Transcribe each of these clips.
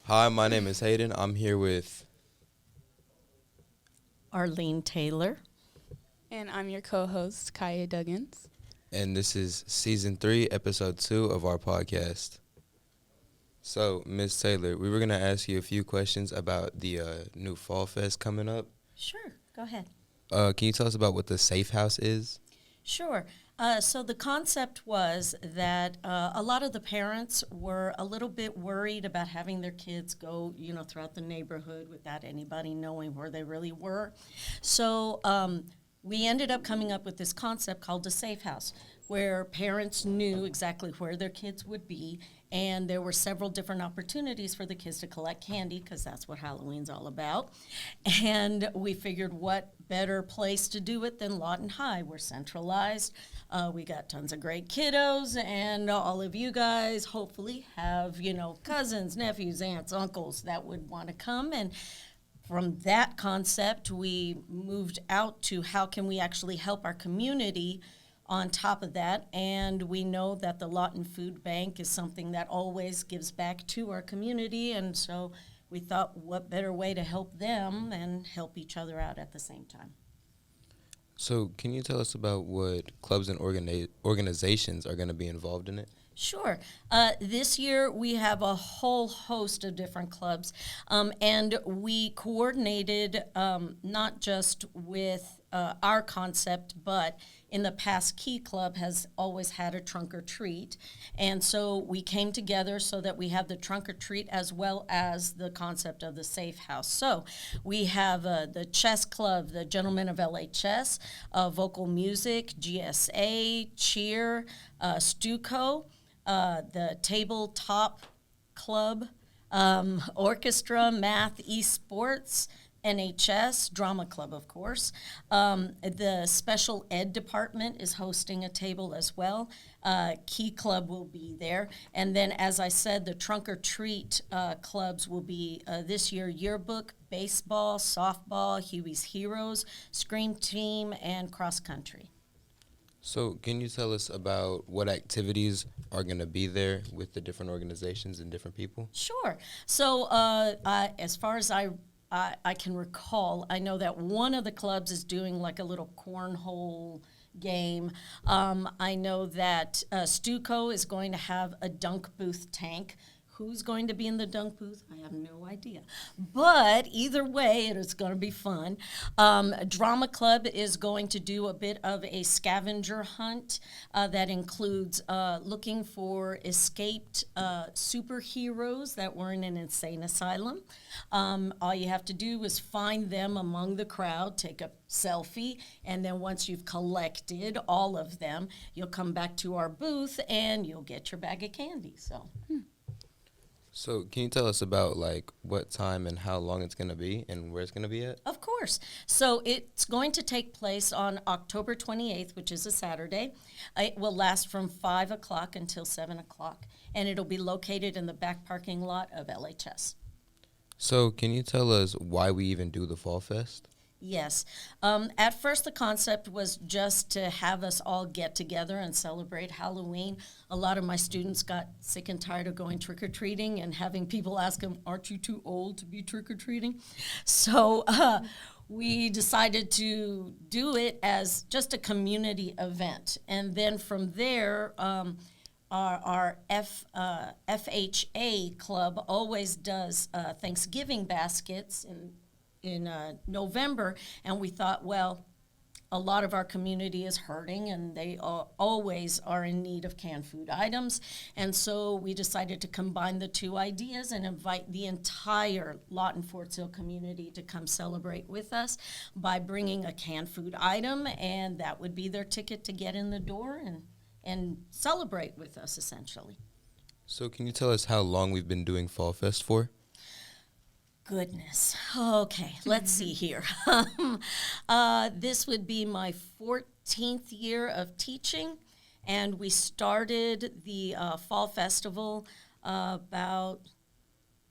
Hi, my name is Hayden. I'm here with. Arlene Taylor. And I'm your co host, Kaya Duggins. And this is season 3, episode 2 of our podcast. So, Miss Taylor, we were going to ask you a few questions about the new Fall Fest coming up. Sure, go ahead. Can you tell us about what the Safe House is? Sure. So the concept was that a lot of the parents were a little bit worried about having their kids go, throughout the neighborhood without anybody knowing where they really were. So we ended up coming up with this concept called the Safe House, where parents knew exactly where their kids would be, and there were several different opportunities for the kids to collect candy, because that's what Halloween's all about. And we figured what better place to do it than Lawton High. We're centralized. We got tons of great kiddos, and all of you guys hopefully have, cousins, nephews, aunts, uncles that would want to come. And from that concept, we moved out to how can we actually help our community on top of that. And we know that the Lawton Food Bank is something that always gives back to our community. And so we thought, what better way to help them and help each other out at the same time. So, can you tell us about what clubs and organizations are going to be involved in it? Sure. This year we have a whole host of different clubs, and we coordinated not just with our concept, but in the past, Key Club has always had a trunk or treat, and so we came together so that we have the trunk or treat as well as the concept of the safe house. So we have the chess club, the Gentlemen of LA Chess, vocal music, GSA, cheer, Stuco, the tabletop club, orchestra, math, esports, NHS, drama club, of course. The special ed department is hosting a table as well. Key Club will be there. And then, as I said, the trunk or treat clubs will be this year yearbook, baseball, softball, Huey's Heroes, Scream Team, and cross country. So, can you tell us about what activities are going to be there with the different organizations and different people? Sure. So, as far as I can recall, I know that one of the clubs is doing like a little cornhole game. I know that Stuco is going to have a dunk booth tank. Who's going to be in the dunk booth? I have no idea. But either way, it is going to be fun. Drama Club is going to do a bit of a scavenger hunt that includes looking for escaped superheroes that were in an insane asylum. All you have to do is find them among the crowd, take a selfie, and then once you've collected all of them, you'll come back to our booth and you'll get your bag of candy. So, can you tell us about what time and how long it's going to be and where it's going to be at? Of course. So it's going to take place on October 28th, which is a Saturday. It will last from 5 o'clock until 7 o'clock, and it'll be located in the back parking lot of LHS. So, can you tell us why we even do the Fall Fest? Yes. At first, the concept was just to have us all get together and celebrate Halloween. A lot of my students got sick and tired of going trick-or-treating and having people ask them, aren't you too old to be trick-or-treating? So we decided to do it as just a community event. And then from there, our FHA club always does Thanksgiving baskets in November, and we thought, well, a lot of our community is hurting and they always are in need of canned food items, and so we decided to combine the two ideas and invite the entire Lawton Fort Sill community to come celebrate with us by bringing a canned food item, and that would be their ticket to get in the door and celebrate with us, essentially. So, can you tell us how long we've been doing Fall Fest for? Goodness. Okay, let's see here. This would be my 14th year of teaching, and we started the Fall Festival about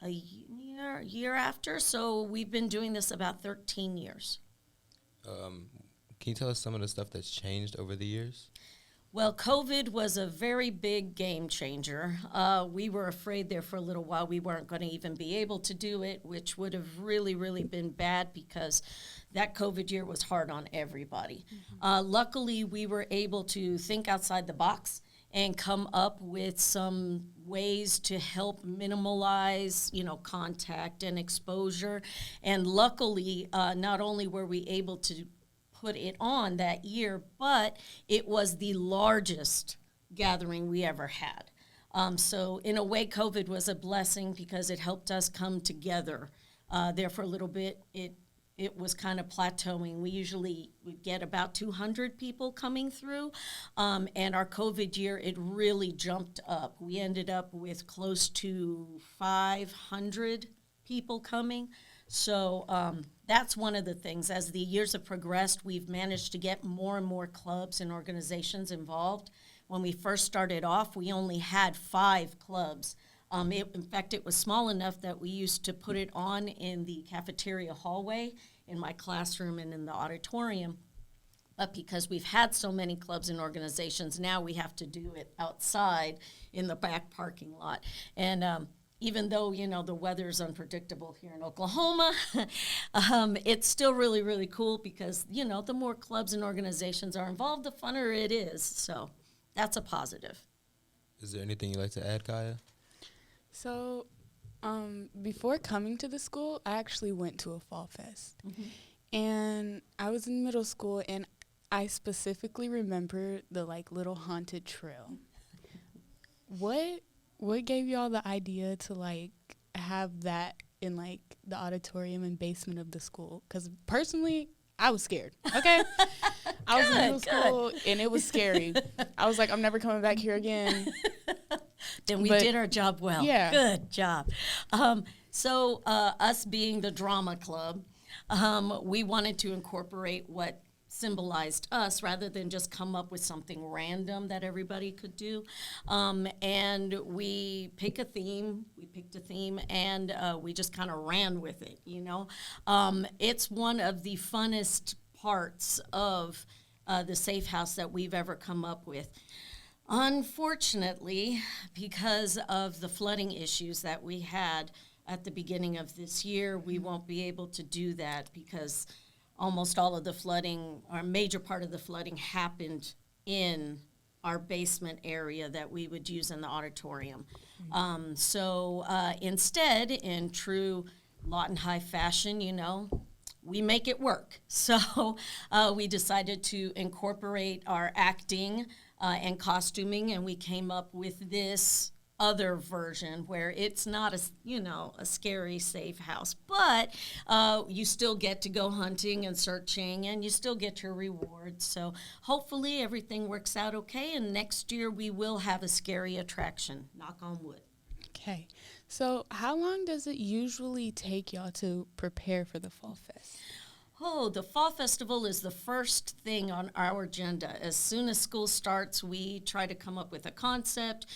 a year after, so we've been doing this about 13 years. Can you tell us some of the stuff that's changed over the years? Well, COVID was a very big game changer. We were afraid there for a little while we weren't going to even be able to do it, which would have really, really been bad because that COVID year was hard on everybody. Luckily, we were able to think outside the box and come up with some ways to help minimalize, contact and exposure. And luckily, not only were we able to put it on that year, but it was the largest gathering we ever had. So in a way, COVID was a blessing because it helped us come together. There for a little bit, it was kind of plateauing. We usually would get about 200 people coming through, and our COVID year, it really jumped up. We ended up with close to 500 people coming. So that's one of the things. As the years have progressed, we've managed to get more and more clubs and organizations involved. When we first started off, we only had 5 clubs. In fact, it was small enough that we used to put it on in the cafeteria hallway, in my classroom, and in the auditorium. But because we've had so many clubs and organizations, now we have to do it outside in the back parking lot. And even though, the weather is unpredictable here in Oklahoma, it's still really, really cool because, the more clubs and organizations are involved, the funner it is. So that's a positive. Is there anything you'd like to add, Kaya? So, before coming to the school, I actually went to a fall fest. And I was in middle school, and I specifically remember the, little haunted trail. What gave y'all the idea to, have that in, the auditorium and basement of the school? Because, personally, I was scared, okay? I was in middle school, and it was scary. I was like, I'm never coming back here again. Then we did our job well. Yeah. Good job. So us being the drama club, we wanted to incorporate what symbolized us rather than just come up with something random that everybody could do. And we picked a theme, and we just kind of ran with it, It's one of the funnest parts of the Safe House that we've ever come up with. Unfortunately, because of the flooding issues that we had at the beginning of this year, we won't be able to do that because almost all of the flooding, or a major part of the flooding, happened in our basement area that we would use in the auditorium. So instead, in true Lawton High fashion, we make it work. So we decided to incorporate our acting and costuming, and we came up with this other version where it's not a scary safe house, but you still get to go hunting and searching, and you still get your rewards. So hopefully everything works out okay, and next year we will have a scary attraction, knock on wood. Okay. So how long does it usually take y'all to prepare for the Fall Fest? Oh, the Fall Festival is the first thing on our agenda. As soon as school starts, we try to come up with a concept.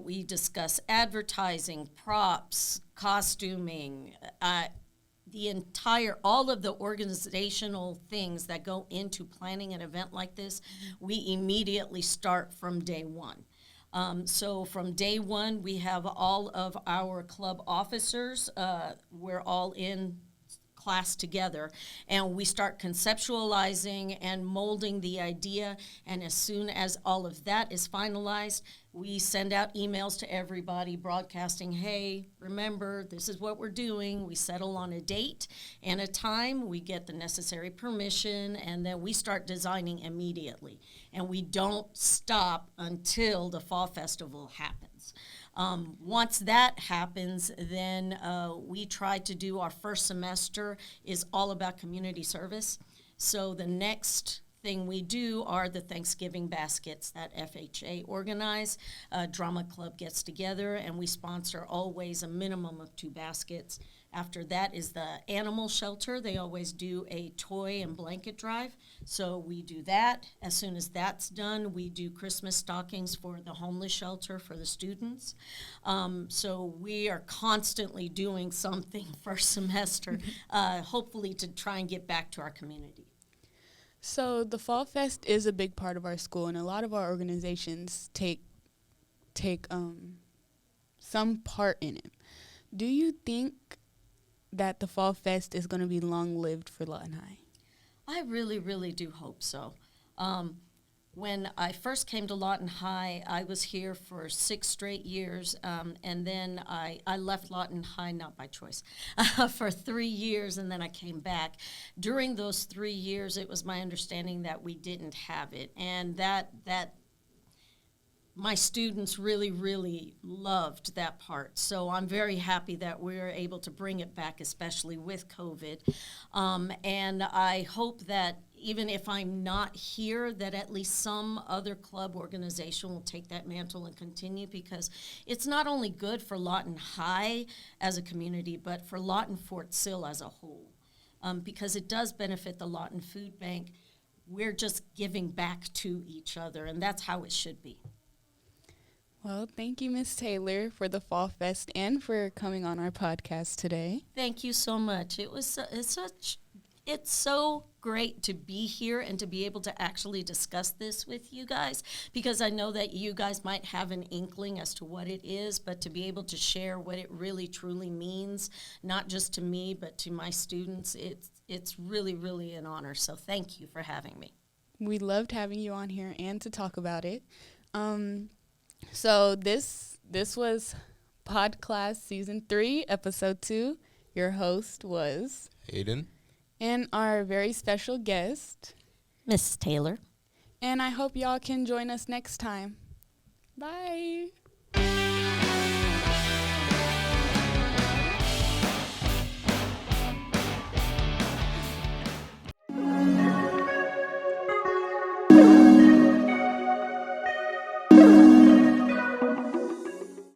We discuss advertising, props, costuming, all of the organizational things that go into planning an event like this. We immediately start from day one. So from day one, we have all of our club officers. We're all in class together, and we start conceptualizing and molding the idea, and as soon as all of that is finalized, we send out emails to everybody broadcasting, hey, remember, this is what we're doing. We settle on a date and a time, we get the necessary permission, and then we start designing immediately, and we don't stop until the Fall Festival happens. Once that happens, then we try to do our first semester is all about community service. So the next thing we do are the Thanksgiving baskets that FHA organize. Drama Club gets together, and we sponsor always a minimum of 2 baskets. After that is the animal shelter. They always do a toy and blanket drive. So we do that. As soon as that's done, we do Christmas stockings for the homeless shelter for the students. So we are constantly doing something first semester, hopefully to try and get back to our community. So the Fall Fest is a big part of our school, and a lot of our organizations take some part in it. Do you think that the Fall Fest is going to be long-lived for Lawton High? I really, really do hope so. When I first came to Lawton High, I was here for 6 straight years, and then I left Lawton High, not by choice, for 3 years, and then I came back. During those 3 years, it was my understanding that we didn't have it, and that my students really, really loved that part. So I'm very happy that we're able to bring it back, especially with COVID. And I hope that even if I'm not here, that at least some other club organization will take that mantle and continue, because it's not only good for Lawton High as a community, but for Lawton Fort Sill as a whole, because it does benefit the Lawton Food Bank. We're just giving back to each other, and that's how it should be. Well, thank you, Miss Taylor, for the Fall Fest and for coming on our podcast today. Thank you so much. It's so great to be here and to be able to actually discuss this with you guys, because I know that you guys might have an inkling as to what it is, but to be able to share what it really truly means, not just to me, but to my students, it's really, really an honor. So thank you for having me. We loved having you on here and to talk about it. So this was Podclass Season 3, Episode 2. Your host was Hayden. And our very special guest, Miss Taylor. And I hope y'all can join us next time. Bye.